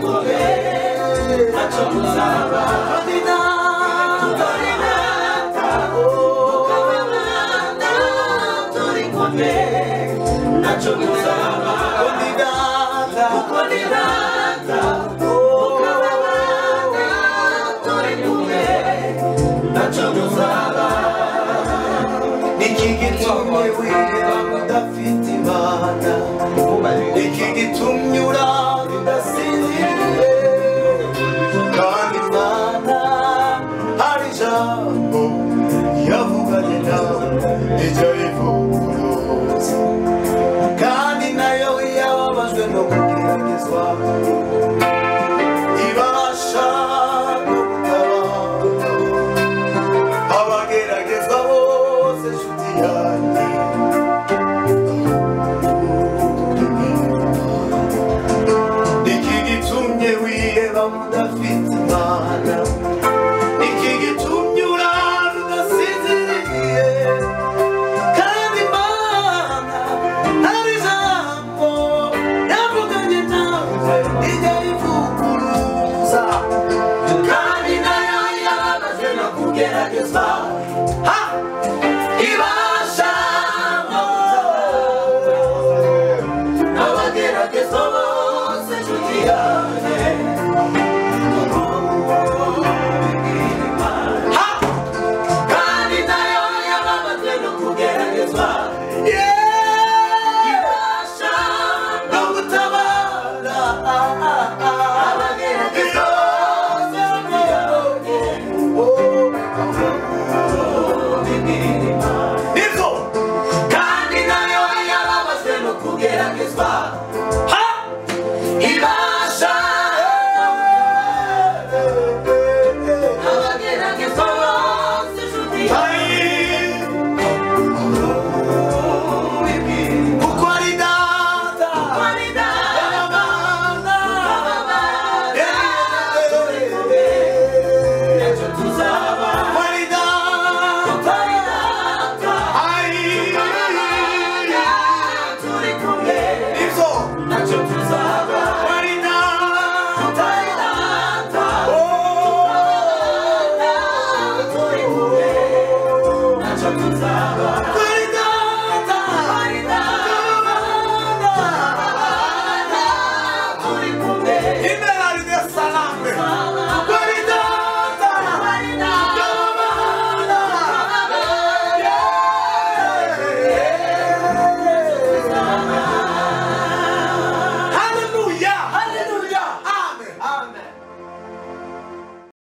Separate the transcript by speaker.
Speaker 1: kumwe ntacyo muzaba turi kumwe ntacyo muzaba kuko ni data turi kumwe ntacyo muzaba niki gitumye wiheba udafite imana niki gitumye urara udasinziriye kandi imana hari ijambo yavuganye nawe ijya rivuguruza kandi nayo yababajwe no kugeragezwa ibasha no gutabara abageragezwa bose nshuti yanjye niki gitumye wiheba